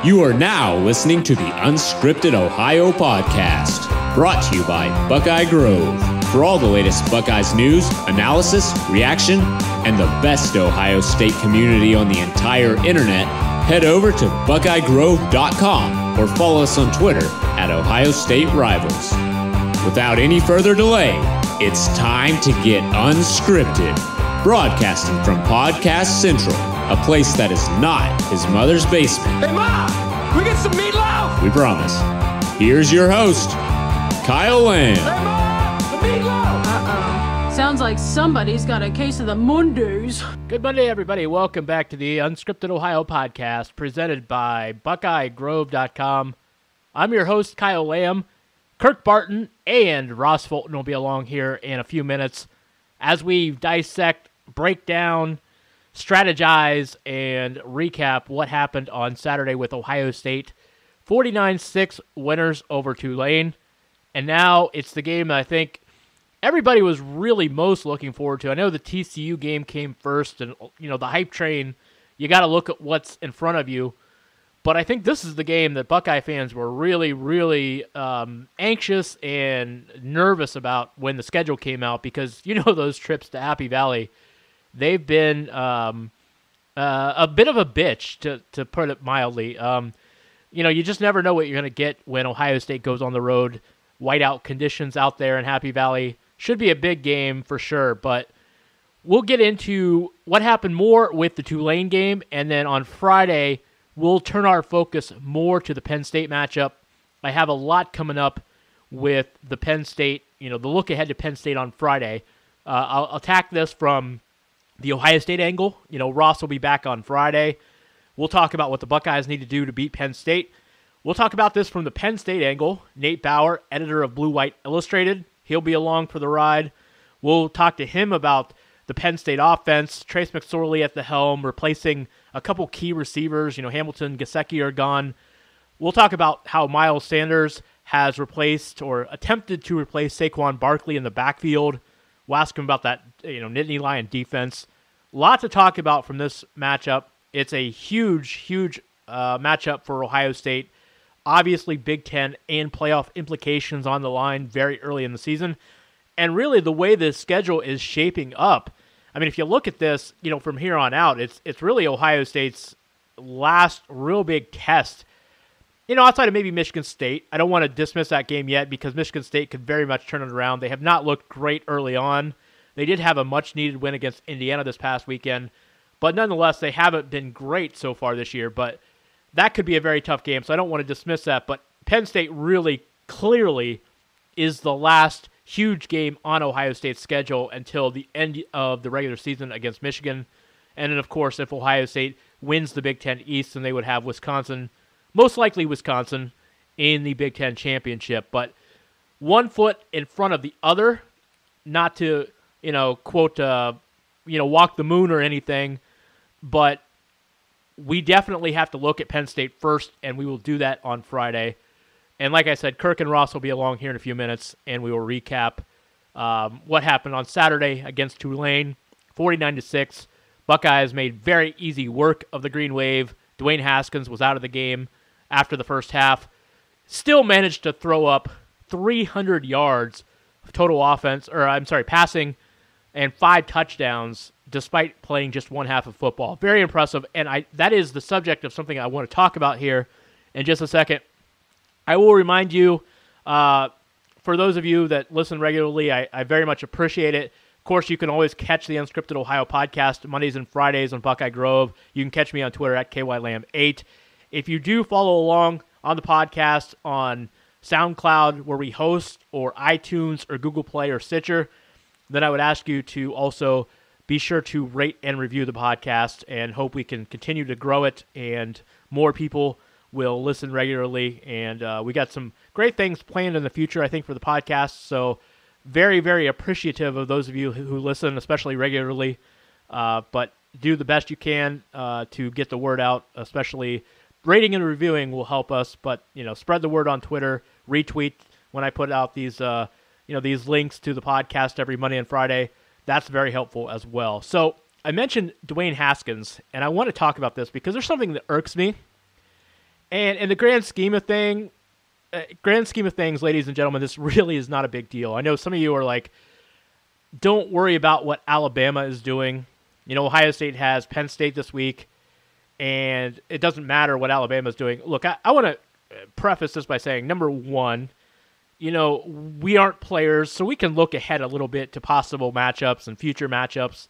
You are now listening to the Unscripted Ohio Podcast, brought to you by Buckeye Grove. For all the latest Buckeyes news, analysis, reaction, and the best Ohio State community on the entire internet, head over to BuckeyeGrove.com or follow us on Twitter at Ohio State Rivals. Without any further delay, it's time to get unscripted, broadcasting from Podcast Central, a place that is not his mother's basement. Hey, Mom! We get some meatloaf! We promise. Here's your host, Kyle Lamb. Hey, Mom! The meatloaf! Uh-oh. Sounds like somebody's got a case of the Mondays. Good Monday, everybody. Welcome back to the Unscripted Ohio Podcast, presented by BuckeyeGrove.com. I'm your host, Kyle Lamb. Kirk Barton and Ross Fulton will be along here in a few minutes as we dissect, break down, strategize, and recap what happened on Saturday with Ohio State. 49-6 winners over Tulane. And now it's the game that I think everybody was really most looking forward to. I know the TCU game came first, and the hype train, you got to look at what's in front of you. But I think this is the game that Buckeye fans were really, really anxious and nervous about when the schedule came out, because those trips to Happy Valley, they've been a bit of a bitch, to put it mildly. You just never know what you're going to get when Ohio State goes on the road. Whiteout conditions out there in Happy Valley. Should be a big game for sure, but we'll get into what happened more with the Tulane game, and then on Friday, we'll turn our focus more to the Penn State matchup. I have a lot coming up with the Penn State, the look ahead to Penn State on Friday. I'll attack this from the Ohio State angle. Ross will be back on Friday. We'll talk about what the Buckeyes need to do to beat Penn State. We'll talk about this from the Penn State angle. Nate Bauer, editor of Blue White Illustrated, he'll be along for the ride. We'll talk to him about the Penn State offense. Trace McSorley at the helm, replacing a couple key receivers. Hamilton, Gesicki are gone. We'll talk about how Miles Sanders has replaced or attempted to replace Saquon Barkley in the backfield. We'll ask him about that, Nittany Lion defense. A lot to talk about from this matchup. It's a huge matchup for Ohio State. Obviously, Big Ten and playoff implications on the line very early in the season. And really, the way the schedule is shaping up, I mean, if you look at this, from here on out, it's really Ohio State's last real big test. Outside of maybe Michigan State. I don't want to dismiss that game yet because Michigan State could very much turn it around. They have not looked great early on. They did have a much-needed win against Indiana this past weekend. But nonetheless, they haven't been great so far this year. But that could be a very tough game, so I don't want to dismiss that. But Penn State really clearly is the last huge game on Ohio State's schedule until the end of the regular season against Michigan. And then, of course, if Ohio State wins the Big Ten East, then they would have Wisconsin, most likely Wisconsin, in the Big Ten championship. But one foot in front of the other, not to, quote, walk the moon or anything, but we definitely have to look at Penn State first, and we will do that on Friday. And like I said, Kirk and Ross will be along here in a few minutes, and we will recap what happened on Saturday against Tulane, 49-6. Buckeyes made very easy work of the Green Wave. Dwayne Haskins was out of the game after the first half. Still managed to throw up 300 yards of total passing, and 5 touchdowns despite playing just one half of football. Very impressive, and that is the subject of something I want to talk about here in just a second. I will remind you, for those of you that listen regularly, I very much appreciate it. Of course, you can always catch the Unscripted Ohio Podcast Mondays and Fridays on Buckeye Grove. You can catch me on Twitter at KYLam8. If you do follow along on the podcast on SoundCloud, where we host, or iTunes, or Google Play, or Stitcher, then I would ask you to also be sure to rate and review the podcast, and hope we can continue to grow it and more people will listen regularly. And we got some great things planned in the future, I think, for the podcast. So very, very appreciative of those of you who listen, especially regularly. But do the best you can to get the word out, especially rating and reviewing will help us. But, spread the word on Twitter, retweet when I put out these, these links to the podcast every Monday and Friday. That's very helpful as well. So I mentioned Dwayne Haskins, and I want to talk about this because there's something that irks me. And in the grand scheme of things, ladies and gentlemen, this really is not a big deal. I know some of you are like, don't worry about what Alabama is doing. Ohio State has Penn State this week, and it doesn't matter what Alabama is doing. Look, I want to preface this by saying, number one, we aren't players, so we can look ahead a little bit to possible matchups and future matchups,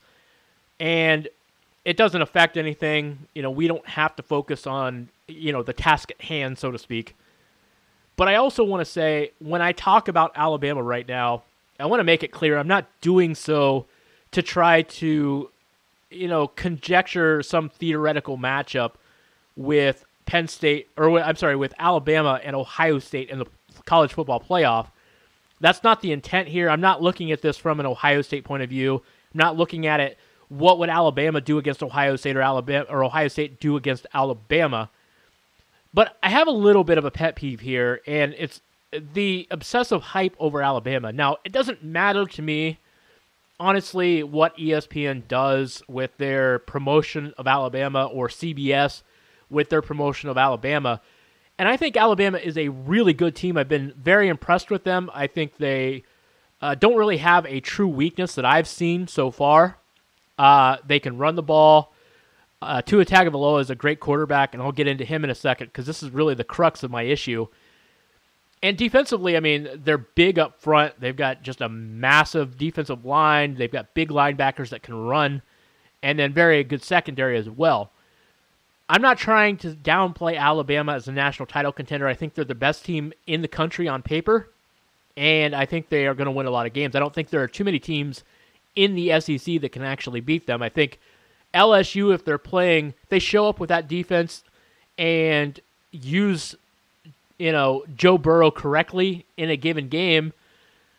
and it doesn't affect anything. We don't have to focus on, the task at hand, so to speak. But I also want to say, when I talk about Alabama right now, I want to make it clear I'm not doing so to try to, conjecture some theoretical matchup with Penn State, with Alabama and Ohio State in the college football playoff. That's not the intent here. I'm not looking at this from an Ohio State point of view. I'm not looking at it, what would Alabama do against Ohio State or Ohio State do against Alabama. But I have a little bit of a pet peeve here, and it's the obsessive hype over Alabama. Now, it doesn't matter to me, honestly, what ESPN does with their promotion of Alabama or CBS with their promotion of Alabama. And I think Alabama is a really good team. I've been very impressed with them. I think they don't really have a true weakness that I've seen so far. They can run the ball. Tua Tagovailoa is a great quarterback, and I'll get into him in a second because this is really the crux of my issue. And defensively, they're big up front. They've got just a massive defensive line. They've got big linebackers that can run, and then very good secondary as well. I'm not trying to downplay Alabama as a national title contender. I think they're the best team in the country on paper, and I think they are going to win a lot of games. I don't think there are too many teams in the SEC that can actually beat them. I think LSU, if they're playing, they show up with that defense and use, Joe Burrow correctly in a given game,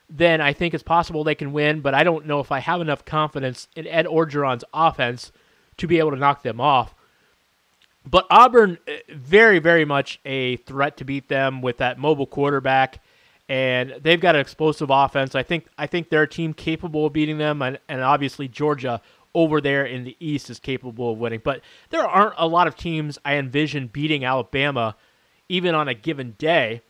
then I think it's possible they can win, but I don't know if I have enough confidence in Ed Orgeron's offense to be able to knock them off. But Auburn, very, very much a threat to beat them with that mobile quarterback, and they've got an explosive offense. I think they're a team capable of beating them, and obviously Georgia over there in the East is capable of winning. But there aren't a lot of teams I envision beating Alabama even on a given day.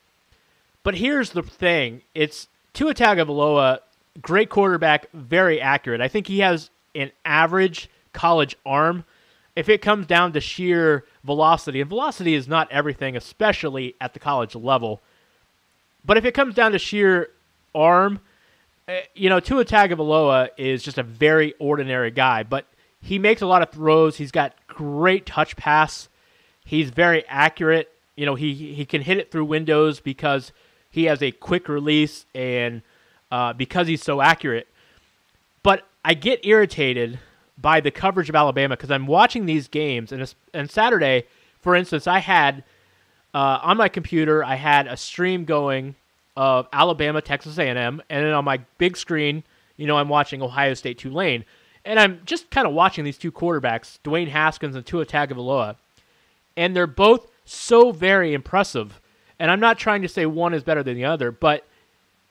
But here's the thing. It's Tua Tagovailoa, great quarterback, very accurate. I think he has an average college arm. If it comes down to sheer velocity, and velocity is not everything, especially at the college level, but if it comes down to sheer arm, Tua Tagovailoa is just a very ordinary guy, but he makes a lot of throws. He's got great touch pass. He's very accurate. He can hit it through windows because he has a quick release and because he's so accurate. But I get irritated by the coverage of Alabama because I'm watching these games, and Saturday, for instance, I had on my computer, I had a stream going of Alabama, Texas A&M, and then on my big screen, I'm watching Ohio State, Tulane. And I'm just kind of watching these two quarterbacks, Dwayne Haskins and Tua Tagovailoa. And they're both so very impressive. And I'm not trying to say one is better than the other, but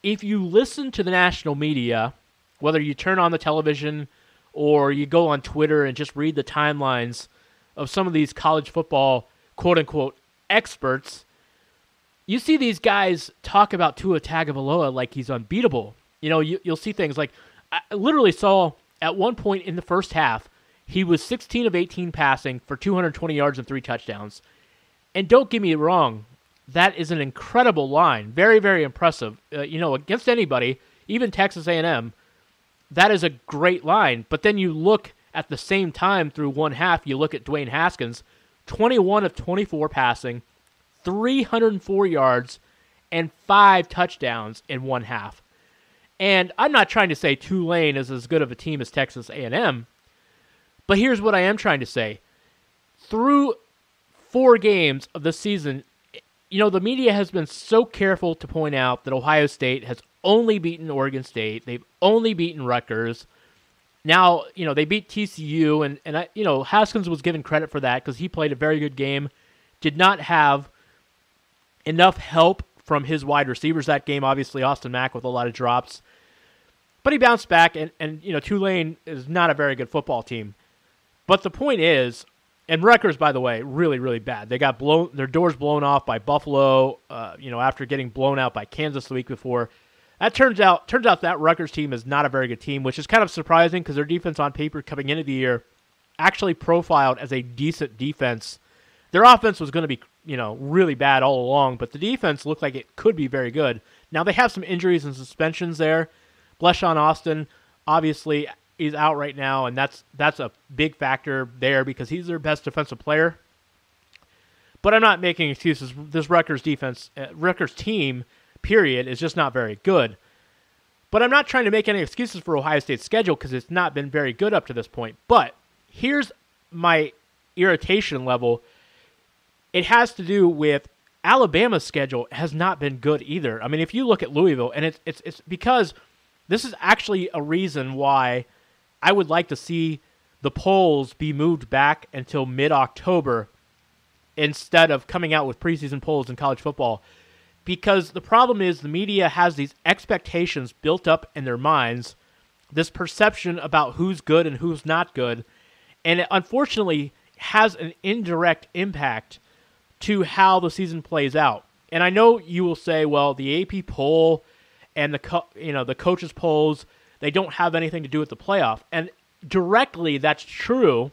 if you listen to the national media, whether you turn on the television or you go on Twitter and just read the timelines of some of these college football, quote-unquote, experts, you see these guys talk about Tua Tagovailoa like he's unbeatable. You'll see things like, I literally saw at one point in the first half, he was 16 of 18 passing for 220 yards and 3 touchdowns. And don't get me wrong, that is an incredible line. Very, very impressive. Against anybody, even Texas A&M, that is a great line. But then you look at the same time through one half, you look at Dwayne Haskins, 21 of 24 passing, 304 yards, and 5 touchdowns in one half. And I'm not trying to say Tulane is as good of a team as Texas A&M, but here's what I am trying to say. Through 4 games of the season, the media has been so careful to point out that Ohio State has only beaten Oregon State. They've only beaten Rutgers. Now, they beat TCU, and Haskins was given credit for that because he played a very good game. Did not have enough help from his wide receivers that game. Obviously, Austin Mack with a lot of drops. But he bounced back, and Tulane is not a very good football team. But the point is, And Rutgers, by the way, really, really bad. They got their doors blown off by Buffalo, after getting blown out by Kansas the week before. That turns out that Rutgers team is not a very good team, which is kind of surprising because their defense on paper coming into the year actually profiled as a decent defense. Their offense was going to be, really bad all along, but the defense looked like it could be very good. Now they have some injuries and suspensions there. Bleshawn Austin, obviously, is out right now, and that's a big factor there because he's their best defensive player. But I'm not making excuses. This Rutgers team, period, is just not very good. But I'm not trying to make any excuses for Ohio State's schedule because it's not been very good up to this point. But here's my irritation level. It has to do with Alabama's schedule has not been good either. I mean, if you look at Louisville, and it's because this is actually a reason why I would like to see the polls be moved back until mid-October instead of coming out with preseason polls in college football. Because the problem is the media has these expectations built up in their minds, this perception about who's good and who's not good, and it unfortunately has an indirect impact to how the season plays out. And I know you will say, well, the AP poll and the coaches' polls, they don't have anything to do with the playoff. And directly, that's true.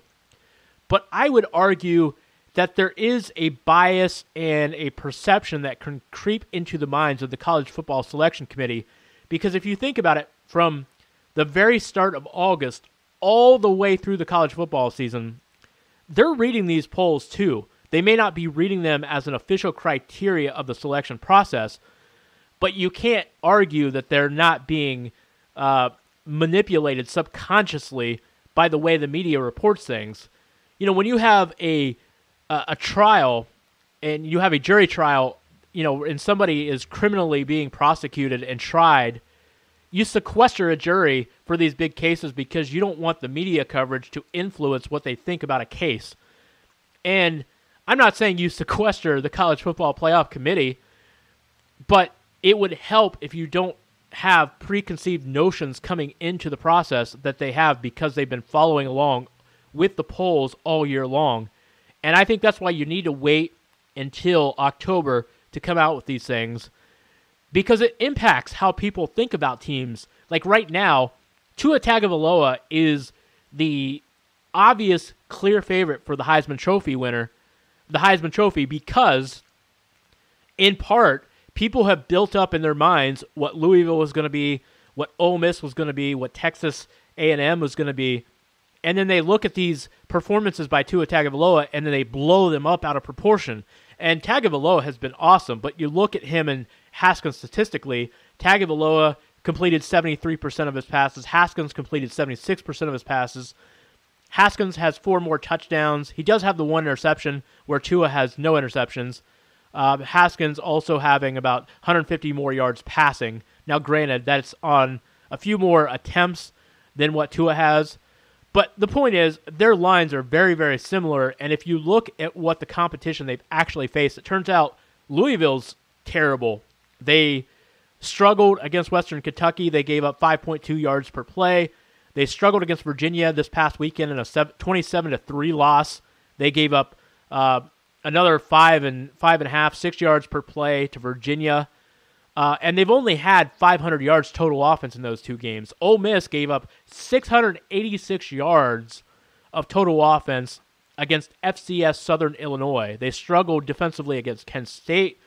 But I would argue that there is a bias and a perception that can creep into the minds of the college football selection committee. Because if you think about it, from the very start of August all the way through the college football season, they're reading these polls too. They may not be reading them as an official criteria of the selection process, but you can't argue that they're not being manipulated subconsciously by the way the media reports things. When you have a trial and you have a jury trial, and somebody is criminally being prosecuted and tried, you sequester a jury for these big cases because you don't want the media coverage to influence what they think about a case. And I'm not saying you sequester the college football playoff committee, but it would help if you don't have preconceived notions coming into the process that they have because they've been following along with the polls all year long. And I think that's why you need to wait until October to come out with these things, because it impacts how people think about teams. Like right now, Tua Tagovailoa is the obvious clear favorite for the Heisman Trophy winner, the Heisman Trophy, because in part, people have built up in their minds what Louisville was going to be, what Ole Miss was going to be, what Texas A&M was going to be, and then they look at these performances by Tua Tagovailoa, and then they blow them up out of proportion. And Tagovailoa has been awesome, but you look at him and Haskins statistically, Tagovailoa completed 73% of his passes. Haskins completed 76% of his passes. Haskins has 4 more touchdowns. He does have the 1 interception, where Tua has no interceptions. Haskins also having about 150 more yards passing. Now, granted, that's on a few more attempts than what Tua has. But the point is, their lines are very, very similar. And if you look at what the competition they've actually faced, it turns out Louisville's terrible. They struggled against Western Kentucky. They gave up 5.2 yards per play. They struggled against Virginia this past weekend in a 27-3 loss. They gave up another 5.5, 6 yards per play to Virginia. And they've only had 500 yards total offense in those 2 games. Ole Miss gave up 686 yards of total offense against FCS Southern Illinois. They struggled defensively against Kent State.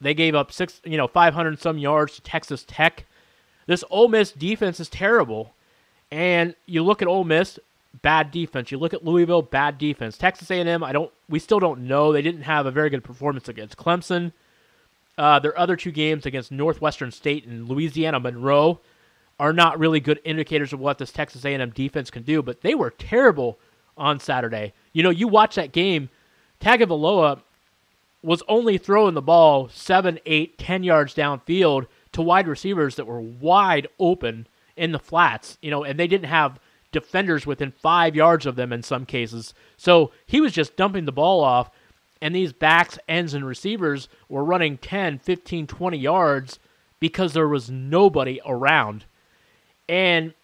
They gave up 500 some yards to Texas Tech. This Ole Miss defense is terrible. And you look at Ole Miss, bad defense. You look at Louisville, bad defense. Texas A&M, we still don't know. They didn't have a very good performance against Clemson. Their other 2 games against Northwestern State and Louisiana Monroe are not really good indicators of what this Texas A&M defense can do, but they were terrible on Saturday. You watch that game, Tagovailoa was only throwing the ball 7, 8, 10 yards downfield to wide receivers that were wide open in the flats, and they didn't have defenders within 5 yards of them in some cases. So he was just dumping the ball off, and these backs, ends, and receivers were running 10, 15, 20 yards because there was nobody around. And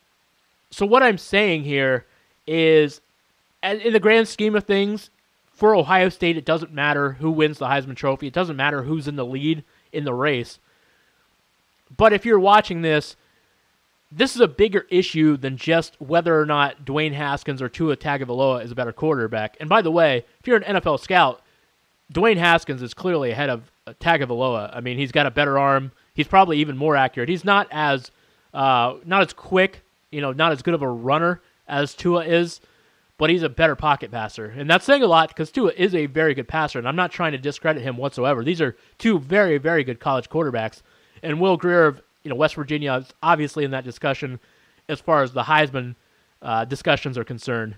so what I'm saying here is And in the grand scheme of things, for Ohio State, it doesn't matter who wins the Heisman Trophy. It doesn't matter who's in the lead in the race. But if you're watching this is a bigger issue than just whether or not Dwayne Haskins or Tua Tagovailoa is a better quarterback. And by the way, if you're an NFL scout, Dwayne Haskins is clearly ahead of Tagovailoa. I mean, he's got a better arm. He's probably even more accurate. He's not as quick, not as good of a runner as Tua is, but he's a better pocket passer. And that's saying a lot because Tua is a very good passer, and I'm not trying to discredit him whatsoever. These are two very, very good college quarterbacks. And Will Grier of West Virginia is obviously in that discussion as far as the Heisman discussions are concerned.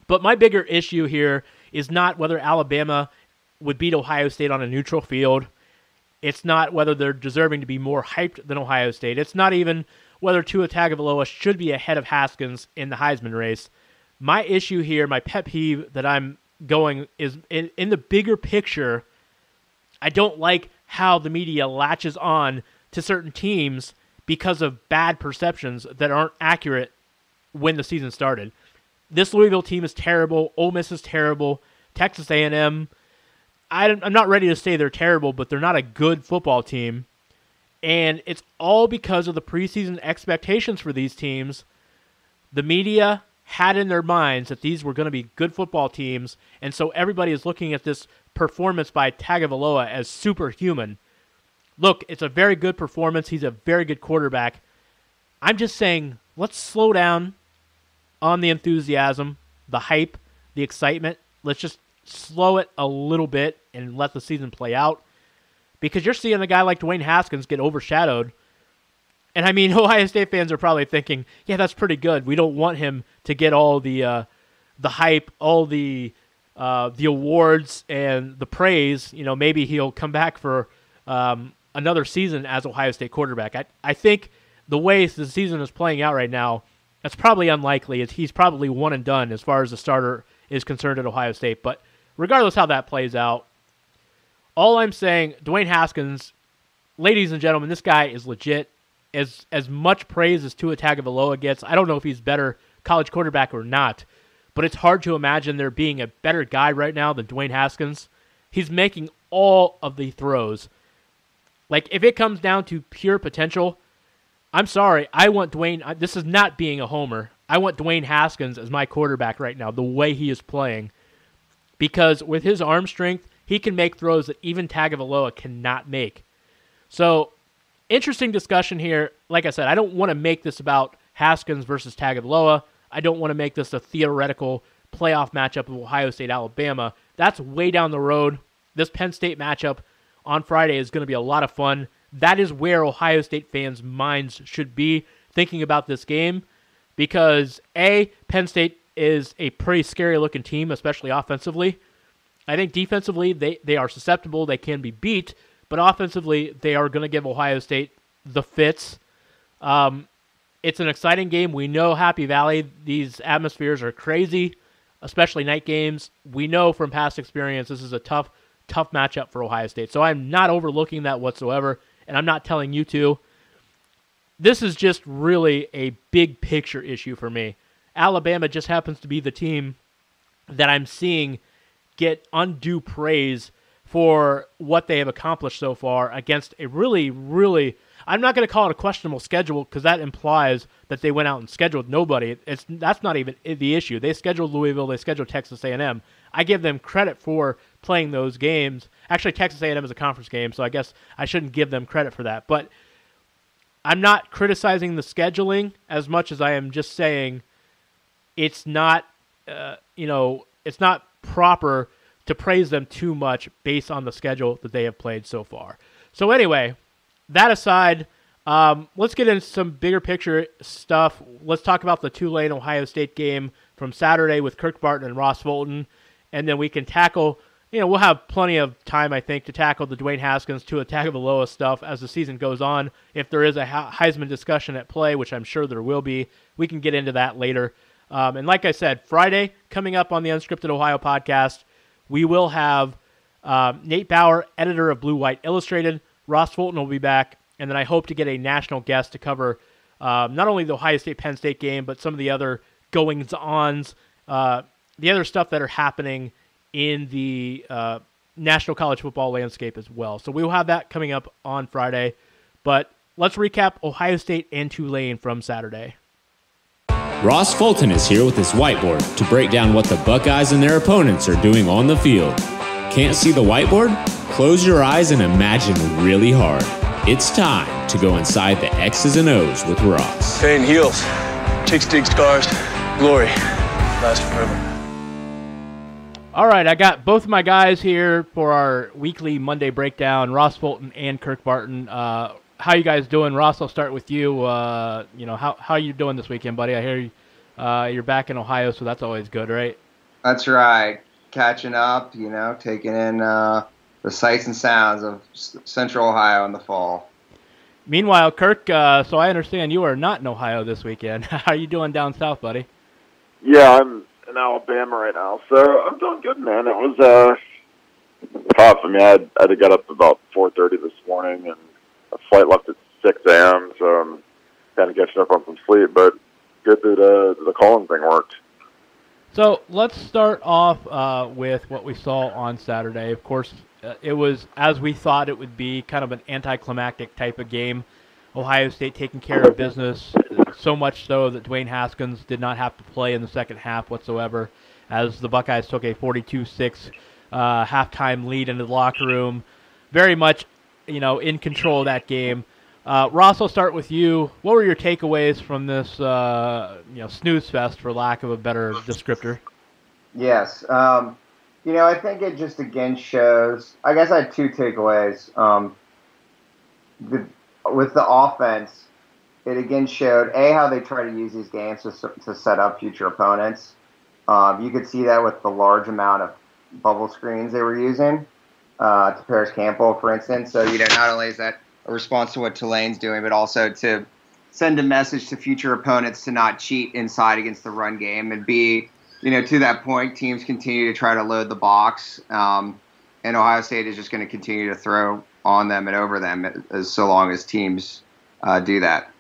But my bigger issue here is not whether Alabama would beat Ohio State on a neutral field. It's not whether they're deserving to be more hyped than Ohio State. It's not even whether Tua Tagovailoa should be ahead of Haskins in the Heisman race. My issue here, my pet peeve that I'm going is in the bigger picture, I don't like how the media latches on to certain teams because of bad perceptions that aren't accurate when the season started. This Louisville team is terrible. Ole Miss is terrible. Texas A&M, I'm not ready to say they're terrible, but they're not a good football team. And it's all because of the preseason expectations for these teams. The media had in their minds that these were going to be good football teams, and so everybody is looking at this performance by Tagovailoa as superhuman. Look, it's a very good performance. He's a very good quarterback. I'm just saying, let's slow down on the enthusiasm, the hype, the excitement. Let's just slow it a little bit and let the season play out, because you're seeing a guy like Dwayne Haskins get overshadowed. And I mean, Ohio State fans are probably thinking, yeah, that's pretty good. We don't want him to get all the hype, all the awards and the praise. Maybe he'll come back for another season as Ohio State quarterback. I think the way the season is playing out right now, that's probably unlikely. He's probably one and done as far as the starter is concerned at Ohio State. But regardless how that plays out, all I'm saying, Dwayne Haskins, ladies and gentlemen, this guy is legit. As much praise as Tua Tagovailoa gets, I don't know if he's better college quarterback or not, but it's hard to imagine there being a better guy right now than Dwayne Haskins. He's making all of the throws. Like, if it comes down to pure potential, I'm sorry, I want Dwayne, this is not being a homer, I want Dwayne Haskins as my quarterback right now, the way he is playing, because with his arm strength, he can make throws that even Tagovailoa cannot make. So, interesting discussion here. Like I said, I don't want to make this about Haskins versus Tagovailoa. I don't want to make this a theoretical playoff matchup of Ohio State-Alabama. That's way down the road. This Penn State matchup on Friday is going to be a lot of fun. That is where Ohio State fans' minds should be thinking about this game, because A, Penn State is a pretty scary-looking team, especially offensively. I think defensively, they are susceptible. They can be beat. But offensively, they are going to give Ohio State the fits. It's an exciting game. We know Happy Valley, these atmospheres are crazy, especially night games. We know from past experience this is a tough matchup for Ohio State. So I'm not overlooking that whatsoever, and I'm not telling you to. This is just really a big picture issue for me. Alabama just happens to be the team that I'm seeing get undue praise for what they have accomplished so far against a really, really, I'm not going to call it a questionable schedule because that implies that they went out and scheduled nobody. That's not even the issue. They scheduled Louisville. They scheduled Texas A&M. I give them credit for playing those games. Actually, Texas A&M is a conference game, so I guess I shouldn't give them credit for that. But I'm not criticizing the scheduling as much as I am just saying it's not, it's not proper to praise them too much based on the schedule that they have played so far. So anyway, that aside, let's get into some bigger picture stuff. Let's talk about the Tulane-Ohio State game from Saturday with Kirk Barton and Ross Fulton, and then we can tackle, we'll have plenty of time, I think, to tackle the Dwayne Haskins, Tua Tagovailoa stuff as the season goes on. If there is a Heisman discussion at play, which I'm sure there will be, we can get into that later. And like I said, Friday, coming up on the Unscripted Ohio podcast, we will have Nate Bauer, editor of Blue White Illustrated. Ross Fulton will be back, and then I hope to get a national guest to cover not only the Ohio State-Penn State game, but some of the other goings-ons the other stuff that are happening in the national college football landscape as well. So we will have that coming up on Friday. But let's recap Ohio State and Tulane from Saturday. Ross Fulton is here with his whiteboard to break down what the Buckeyes and their opponents are doing on the field. Can't see the whiteboard? Close your eyes and imagine really hard. It's time to go inside the X's and O's with Ross. Pain heals. Chicks dig scars. Glory lasts forever. All right, I got both of my guys here for our weekly Monday breakdown, Ross Fulton and Kirk Barton. How you guys doing? Ross, I'll start with you. How are you doing this weekend, buddy? I hear you're back in Ohio, so that's always good, right? That's right. Catching up, taking in the sights and sounds of Central Ohio in the fall. Meanwhile, Kirk, so I understand you are not in Ohio this weekend. How are you doing down south, buddy? Yeah, I'm in Alabama right now, so I'm doing good, man. It was tough. I mean, I had to get up about 4:30 this morning, and a flight left at 6 a.m., so I'm kind of catching up on some sleep, but good that the calling thing worked. So let's start off with what we saw on Saturday. Of course, it was as we thought it would be, kind of an anticlimactic type of game. Ohio State taking care of business, so much so that Dwayne Haskins did not have to play in the second half whatsoever, as the Buckeyes took a 42-6 halftime lead into the locker room. Very much, in control of that game. Ross, I'll start with you. What were your takeaways from this, snooze fest, for lack of a better descriptor? Yes. I think it just again shows, I guess I had two takeaways. With the offense, it again showed, how they try to use these games to set up future opponents. You could see that with the large amount of bubble screens they were using to Paris Campbell, for instance. So, not only is that a response to what Tulane's doing, but also to send a message to future opponents to not cheat inside against the run game and be, to that point, teams continue to try to load the box. And Ohio State is just going to continue to throw on them and over them so long as teams do that.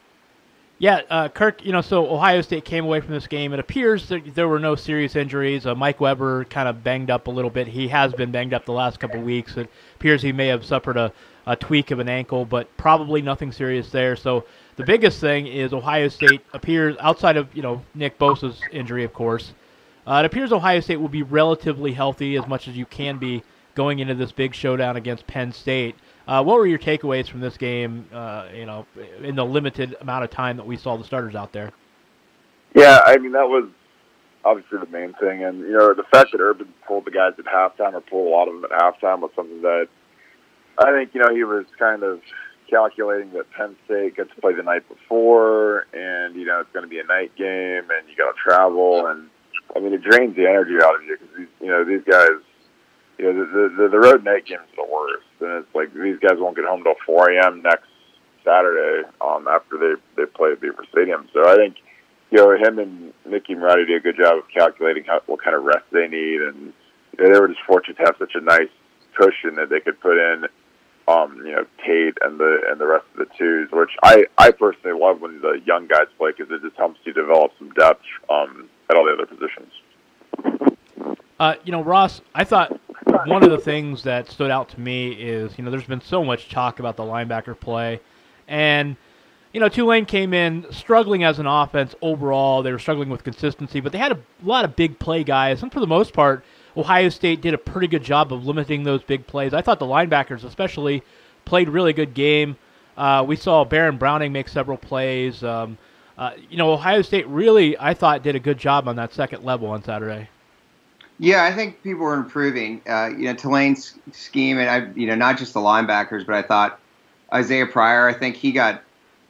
Yeah, Kirk, so Ohio State came away from this game. It appears that there were no serious injuries. Mike Weber kind of banged up a little bit. He has been banged up the last couple of weeks. It appears he may have suffered a tweak of an ankle, but probably nothing serious there. So the biggest thing is Ohio State appears, outside of, Nick Bosa's injury, of course, it appears Ohio State will be relatively healthy as much as you can be going into this big showdown against Penn State. What were your takeaways from this game, in the limited amount of time that we saw the starters out there? Yeah, I mean, that was obviously the main thing. And, the fact that Urban pulled the guys at halftime, or pulled a lot of them at halftime, was something that I think, he was kind of calculating that Penn State gets to play the night before, and, it's going to be a night game, and you got to travel. And, I mean, it drains the energy out of you because, these guys, the road night games are the worst. And it's like these guys won't get home till 4 a.m. next Saturday after they play at Beaver Stadium. So I think, him and Mickey Marotti did a good job of calculating what kind of rest they need. And they were just fortunate to have such a nice cushion that they could put in, Tate and the rest of the twos, which I personally love when the young guys play because it just helps you develop some depth at all the other positions. Ross, I thought one of the things that stood out to me is, there's been so much talk about the linebacker play. And, Tulane came in struggling as an offense overall. They were struggling with consistency, but they had a lot of big play guys. And for the most part, Ohio State did a pretty good job of limiting those big plays. I thought the linebackers especially played really good game. We saw Baron Browning make several plays. Ohio State really, I thought, did a good job on that second level on Saturday. Yeah, I think people were improving. Tulane's scheme, and not just the linebackers, but I thought Isaiah Pryor, I think he got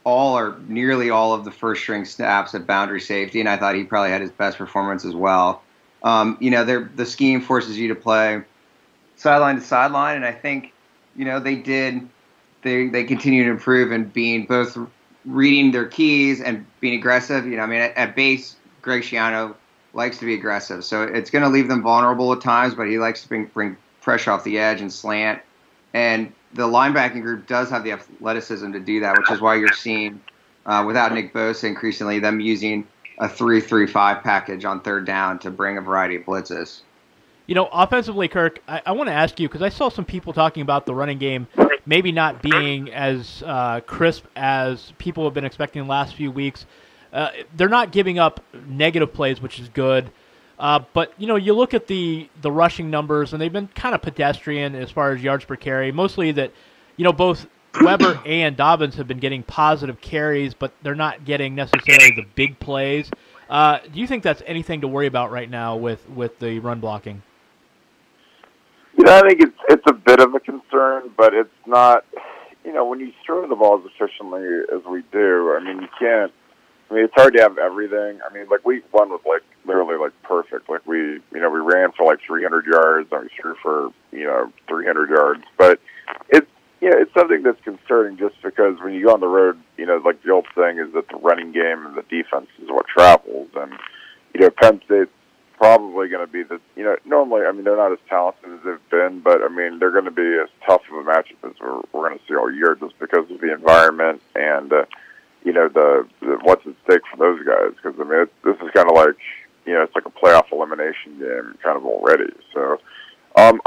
all or nearly all of the first string snaps at boundary safety, and I thought he probably had his best performance as well. The scheme forces you to play sideline to sideline, and I think they continue to improve in being both reading their keys and being aggressive. At base, Greg Schiano likes to be aggressive, so it's going to leave them vulnerable at times, but he likes to bring pressure off the edge and slant. And the linebacking group does have the athleticism to do that, which is why you're seeing, without Nick Bosa, increasingly them using a 3-3-5 package on third down to bring a variety of blitzes. Offensively, Kirk, I want to ask you, because I saw some people talking about the running game maybe not being as crisp as people have been expecting the last few weeks. They're not giving up negative plays, which is good. But, you look at the rushing numbers, and they've been kind of pedestrian as far as yards per carry. Mostly that, both Weber and Dobbins have been getting positive carries, but they're not getting necessarily the big plays. Do you think that's anything to worry about right now with the run blocking? I think it's a bit of a concern, but it's not. When you throw the ball as efficiently as we do, you can't. It's hard to have everything. Like week one was literally perfect. We ran for 300 yards and we threw for 300 yards. But it's something that's concerning just because when you go on the road, the old saying is that the running game and the defense is what travels. And Penn State's probably going to be normally, they're not as talented as they've been, but they're going to be as tough of a matchup as we're going to see all year just because of the environment and the what's at stake for those guys. Because this is kind of it's like a playoff elimination game kind of already. So I'm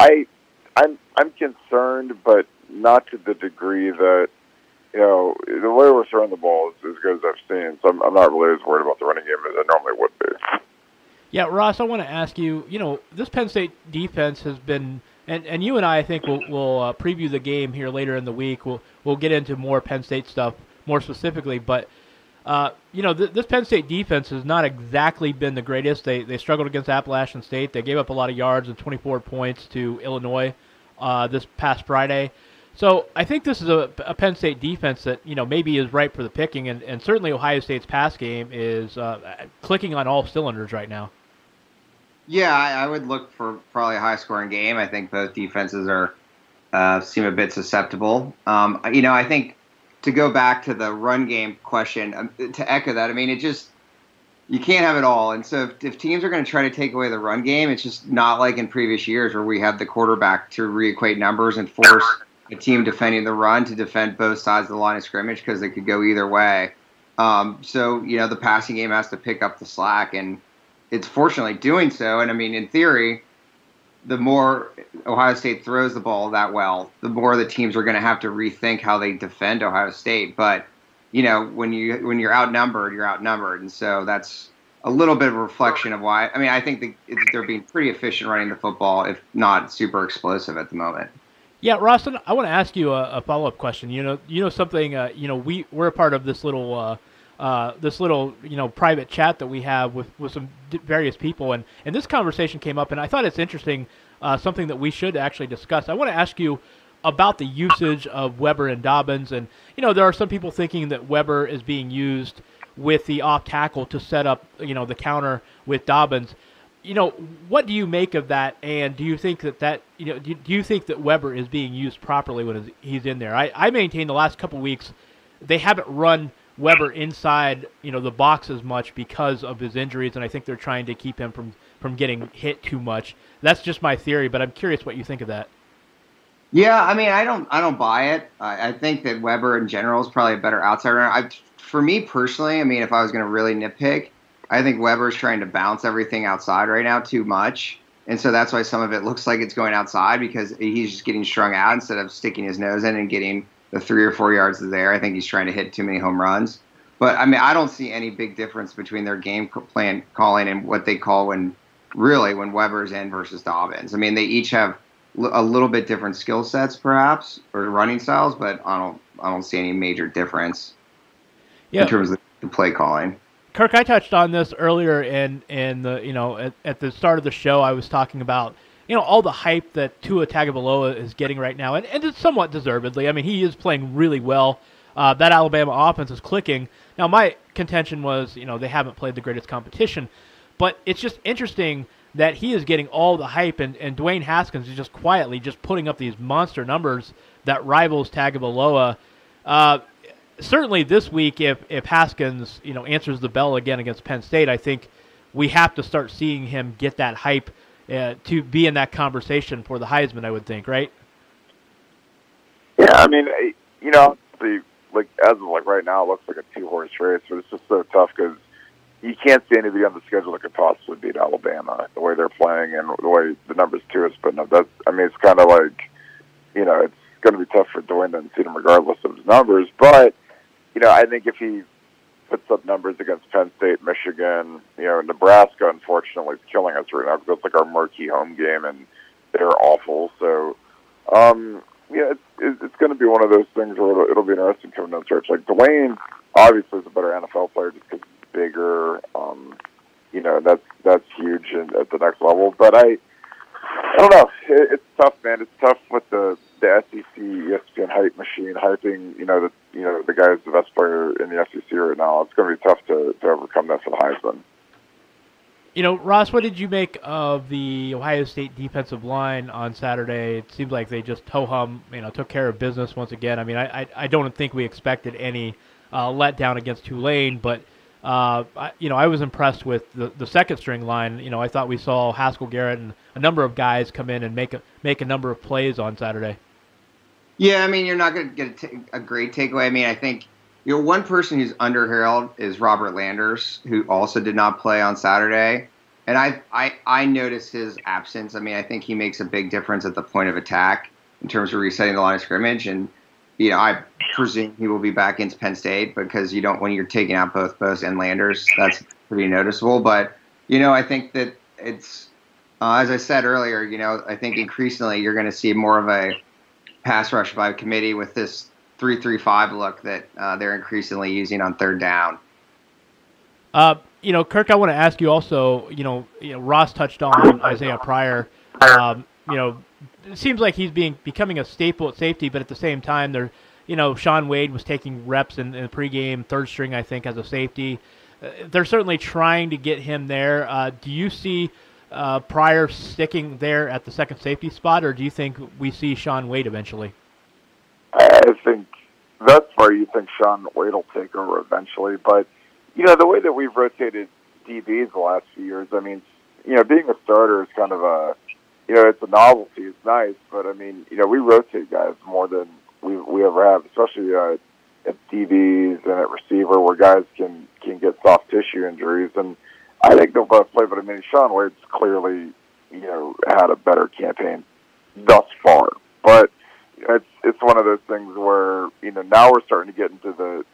concerned, but not to the degree that the way we're throwing the ball is as good as I've seen. So I'm not really as worried about the running game as I normally would be. Yeah, Ross, I want to ask you, this Penn State defense has been, and you and I think we'll preview the game here later in the week. We'll get into more Penn State stuff more specifically, but, this Penn State defense has not exactly been the greatest. They struggled against Appalachian State. They gave up a lot of yards and 24 points to Illinois this past Friday. So I think this is a Penn State defense that, maybe is ripe for the picking, and certainly Ohio State's pass game is clicking on all cylinders right now. Yeah, I would look for probably a high-scoring game. I think both defenses seem a bit susceptible. I think to go back to the run game question, to echo that, you can't have it all. And so if teams are going to try to take away the run game, it's just not like in previous years where we had the quarterback to reequate numbers and force a team defending the run to defend both sides of the line of scrimmage because they could go either way. So the passing game has to pick up the slack, and it's fortunately doing so. And in theory, the more Ohio State throws the ball that well, the more the teams are going to have to rethink how they defend Ohio State. But when you're outnumbered, you're outnumbered, and so that's a little bit of a reflection of why. I think they're being pretty efficient running the football, if not super explosive at the moment. Yeah, Ross, I want to ask you a follow-up question. Something. We're a part of this little private chat that we have with some various people, and this conversation came up, and I thought it's interesting, something that we should actually discuss. I want to ask you about the usage of Weber and Dobbins, and there are some people thinking that Weber is being used with the off tackle to set up the counter with Dobbins. What do you make of that? And do you think that do you think that Weber is being used properly when he's in there? I maintain the last couple of weeks they haven't run Weber inside the box as much because of his injuries, and I think they're trying to keep him from getting hit too much. That's just my theory, but I'm curious what you think of that. Yeah, I don't buy it. I think that Weber in general is probably a better outside runner. For me personally, if I was going to really nitpick, I think Weber's trying to bounce everything outside right now too much. And so that's why some of it looks like it's going outside, because he's just getting strung out instead of sticking his nose in and getting the 3 or 4 yards there. I think he's trying to hit too many home runs. But, I don't see any big difference between their game plan calling and what they call when Weber's in versus Dobbins. They each have a little bit different skill sets perhaps, or running styles, but I don't see any major difference in terms of the play calling. Kirk, I touched on this earlier in the at the start of the show. I was talking about all the hype that Tua Tagovailoa is getting right now, and it's somewhat deservedly. He is playing really well. That Alabama offense is clicking. Now, my contention was they haven't played the greatest competition, but it's just interesting that he is getting all the hype, and Dwayne Haskins is just quietly just putting up these monster numbers that rivals Tagovailoa. Certainly this week, if Haskins answers the bell again against Penn State, I think we have to start seeing him get that hype to be in that conversation for the Heisman, I would think, right? Yeah, as of right now, it looks like a 2-horse race, but it's just so tough because you can't see anybody on the schedule that could possibly beat Alabama the way they're playing and the way the numbers too is putting up. It's kind of like, it's going to be tough for Dwayne to unseat him regardless of his numbers. But, I think if he puts up numbers against Penn State, Michigan, Nebraska, unfortunately, is killing us right now because it's like our marquee home game and they're awful. So, it's going to be one of those things where it'll be interesting coming down the stretch. Like Dwayne, obviously, is a better NFL player just because he's bigger. That's huge at the next level. But I don't know. It's tough, man. It's tough with the SEC, ESPN hype machine hyping. The guy's the best player in the SEC right now. It's going to be tough to overcome that for the Heisman. Ross, what did you make of the Ohio State defensive line on Saturday? It seems like they just ho-hum, took care of business once again. I mean, I don't think we expected any letdown against Tulane, but I was impressed with the second string line. I thought we saw Haskell Garrett and a number of guys come in and make a number of plays on Saturday. Yeah, I mean, you're not going to get a great takeaway. I mean, I think one person who's underheralded is Robert Landers, who also did not play on Saturday, and I noticed his absence. I mean, I think he makes a big difference at the point of attack in terms of resetting the line of scrimmage, and I presume he will be back against Penn State because when you're taking out both Bose and Landers, that's pretty noticeable. But, I think that it's, as I said earlier, I think increasingly you're going to see more of a pass rush by committee with this 3-3-5 look that they're increasingly using on third down. Kirk, I want to ask you also, Ross touched on Isaiah Pryor. It seems like he's becoming a staple at safety, but at the same time, Sean Wade was taking reps in the pregame, third string, I think, as a safety. They're certainly trying to get him there. Do you see Pryor sticking there at the second safety spot, or do you think we see Sean Wade eventually? I think that's where you think Sean Wade will take over eventually. But, the way that we've rotated DBs the last few years, I mean, being a starter is kind of a, it's a novelty. It's nice. But, I mean, we rotate guys more than we ever have, especially at DBs and at receiver where guys can get soft tissue injuries. And I think they'll both play. But, I mean, Sean Wade's clearly, had a better campaign thus far. But, it's one of those things where, now we're starting to get into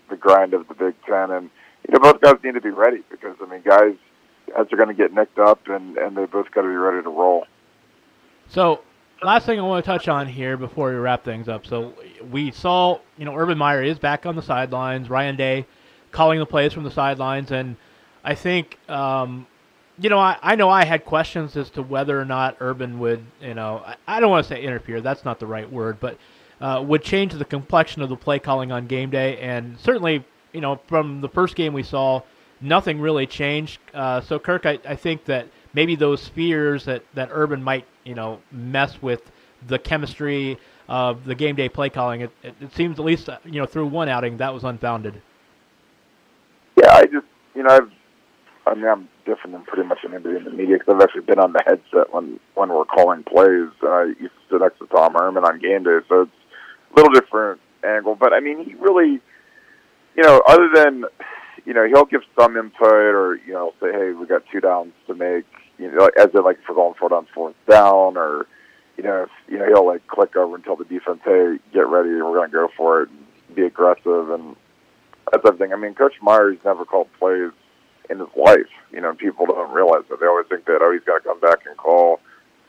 the grind of the Big Ten. And, both guys need to be ready because, I mean, guys are going to get nicked up and they both got to be ready to roll. So, last thing I want to touch on here before we wrap things up. So, we saw, Urban Meyer is back on the sidelines. Ryan Day calling the plays from the sidelines. And I think, I know I had questions as to whether or not Urban would, I don't want to say interfere. That's not the right word. But would change the complexion of the play calling on game day. And certainly, from the first game we saw, nothing really changed. So, Kirk, I think that maybe those fears that Urban might, mess with the chemistry of the game day play calling, it seems at least, through one outing, that was unfounded. Yeah, I'm different than pretty much anybody in the media because I've actually been on the headset when we're calling plays. I used to sit next to Tom Herman on game day, so it's a little different angle. But, I mean, he really, other than, he'll give some input or, say, hey, we got 2 downs to make, as in, like, if we're going for it on 4th down or, he'll, like, click over and tell the defense, hey, get ready, we're going to go for it and be aggressive and that's everything. I mean, Coach Meyer's never called plays in his life. People don't realize that. They always think that, he's got to come back and call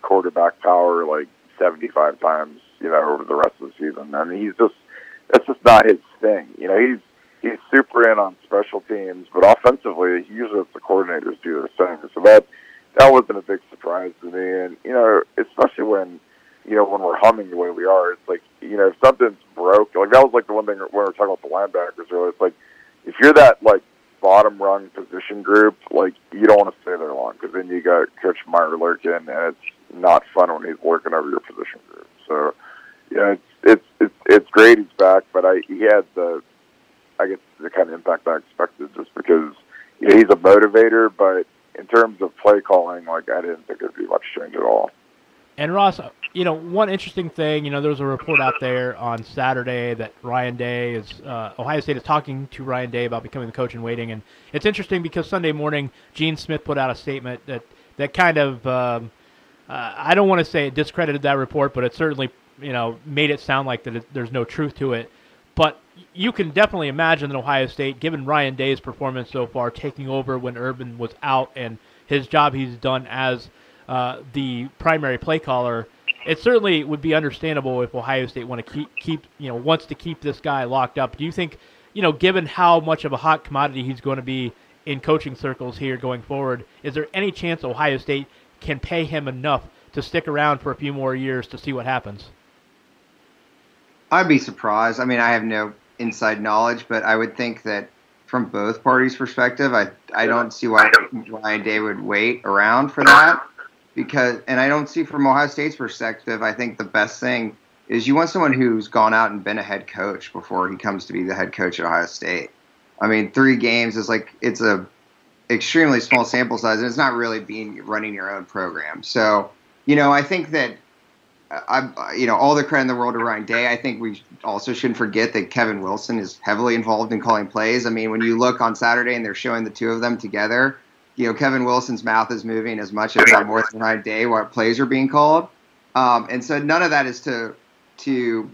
quarterback power like 75 times, over the rest of the season. I mean, that's just not his thing. He's super in on special teams, but offensively, he usually lets the coordinators do their thing. So that wasn't a big surprise to me. And, especially when we're humming the way we are, it's like, if something's broke, like that was like the one thing when we were talking about the linebackers earlier, it's like, if you're that, like, bottom rung position group, like, you don't want to stay there long because then you got Coach Meyer lurking, and it's not fun when he's lurking over your position group. So, it's great he's back, but he had the kind of impact I expected just because he's a motivator, but in terms of play calling, like, I didn't think there'd be much change at all. And Ross, one interesting thing, there was a report out there on Saturday that Ryan Day Ohio State is talking to Ryan Day about becoming the coach in waiting. And it's interesting because Sunday morning, Gene Smith put out a statement that kind of, I don't want to say it discredited that report, but it certainly, made it sound like that there's no truth to it. But you can definitely imagine that Ohio State, given Ryan Day's performance so far, taking over when Urban was out and his job he's done as the primary play caller, it certainly would be understandable if Ohio State wants to keep this guy locked up. Do you think, given how much of a hot commodity he's going to be in coaching circles here going forward, is there any chance Ohio State can pay him enough to stick around for a few more years to see what happens? I'd be surprised. I mean, I have no inside knowledge, but I would think that from both parties' perspective, I don't see why Ryan Day would wait around for that. And I don't see from Ohio State's perspective, I think the best thing is you want someone who's gone out and been a head coach before he comes to be the head coach at Ohio State. I mean, 3 games is it's a extremely small sample size, and it's not really running your own program. So, I think that all the credit in the world to Ryan Day. I think we also shouldn't forget that Kevin Wilson is heavily involved in calling plays. I mean, when you look on Saturday and they're showing the two of them together, Kevin Wilson's mouth is moving as much, if not more than Ryan Day, while plays are being called. And so none of that is to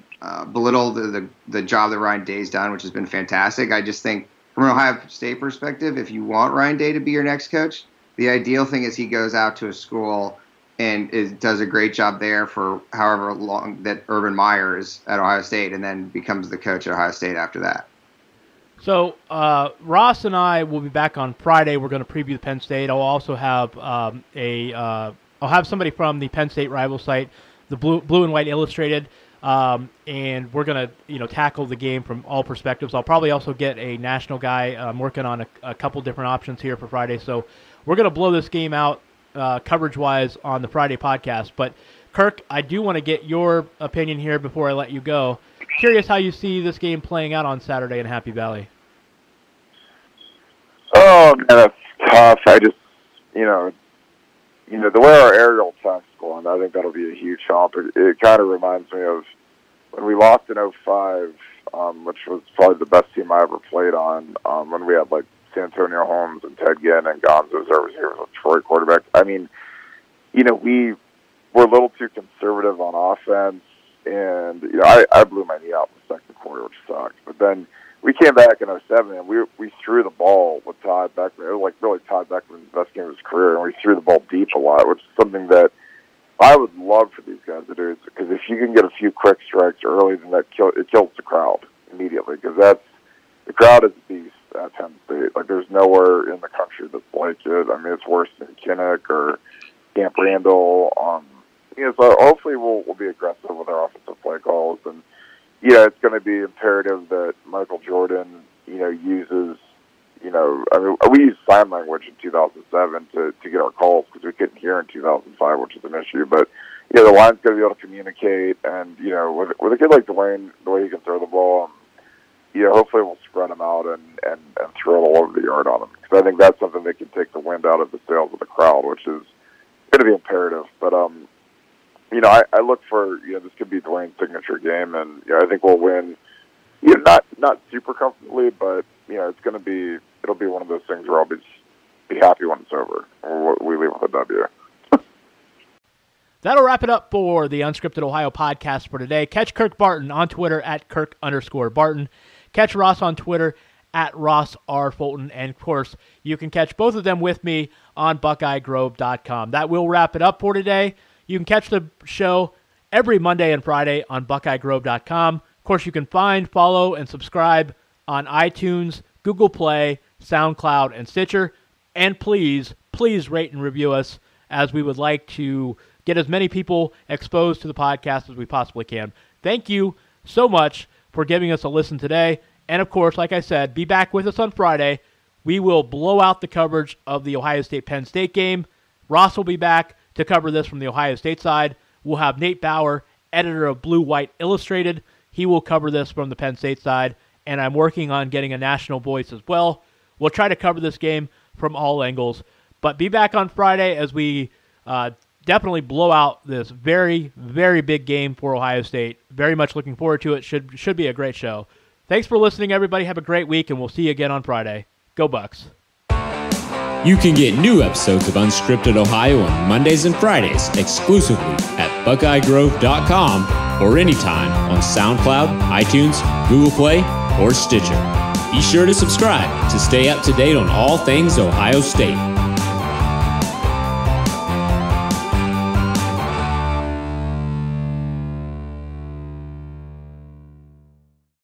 belittle the job that Ryan Day's done, which has been fantastic. I just think from an Ohio State perspective, if you want Ryan Day to be your next coach, the ideal thing is he goes out to a school and does a great job there for however long that Urban Meyer is at Ohio State, and then becomes the coach at Ohio State after that. So Ross and I will be back on Friday. We're going to preview the Penn State. I'll also have I'll have somebody from the Penn State rival site, the Blue and White Illustrated, and we're going to tackle the game from all perspectives. I'll probably also get a national guy. I'm working on a couple different options here for Friday, so we're going to blow this game out coverage-wise on the Friday podcast. But Kirk, I do want to get your opinion here before I let you go. Curious how you see this game playing out on Saturday in Happy Valley. Oh man, that's tough. I just, the way our aerial attack's going, I think that'll be a huge help. It kind of reminds me of when we lost in 2005, which was probably the best team I ever played on. When we had like San Antonio Holmes and Ted Ginn and Gonzo Zervas as Troy quarterback. I mean, we were a little too conservative on offense. And, I blew my knee out in the second quarter, which sucked. But then we came back in 2007, and we threw the ball with Todd Beckman. It was like really Todd Beckman's best game of his career, and we threw the ball deep a lot, which is something that I would love for these guys to do. Because if you can get a few quick strikes early, then it kills the crowd immediately. Because the crowd is a beast at Penn State. Like, there's nowhere in the country that's like it. I mean, it's worse than Kinnick or Camp Randall. So hopefully we'll be aggressive with our offensive play calls, and it's going to be imperative that Michael Jordan uses we used sign language in 2007 to get our calls because we couldn't hear in 2005, which is an issue. But the line's going to be able to communicate, and with a kid like Dwayne, the way he can throw the ball, hopefully we'll spread him out and throw it all over the yard on him, because I think that's something that can take the wind out of the sails of the crowd, which is going to be imperative. But I look for, this could be Dwayne's signature game, and I think we'll win, not super comfortably, but it'll be one of those things where I'll be happy when it's over, or we leave with a W. That'll wrap it up for the Unscripted Ohio podcast for today. Catch Kirk Barton on Twitter at Kirk_Barton. Catch Ross on Twitter at Ross R. Fulton. And, of course, you can catch both of them with me on BuckeyeGrove.com. That will wrap it up for today. You can catch the show every Monday and Friday on BuckeyeGrove.com. Of course, you can find, follow, and subscribe on iTunes, Google Play, SoundCloud, and Stitcher. And please rate and review us, as we would like to get as many people exposed to the podcast as we possibly can. Thank you so much for giving us a listen today. And, of course, like I said, be back with us on Friday. We will blow out the coverage of the Ohio State-Penn State game. Ross will be back to cover this from the Ohio State side. We'll have Nate Bauer, editor of Blue White Illustrated. He will cover this from the Penn State side. And I'm working on getting a national voice as well. We'll try to cover this game from all angles. But be back on Friday as we definitely blow out this very, very big game for Ohio State. Very much looking forward to it. Should be a great show. Thanks for listening, everybody. Have a great week, and we'll see you again on Friday. Go Bucks. You can get new episodes of Unscripted Ohio on Mondays and Fridays exclusively at BuckeyeGrove.com or anytime on SoundCloud, iTunes, Google Play, or Stitcher. Be sure to subscribe to stay up to date on all things Ohio State.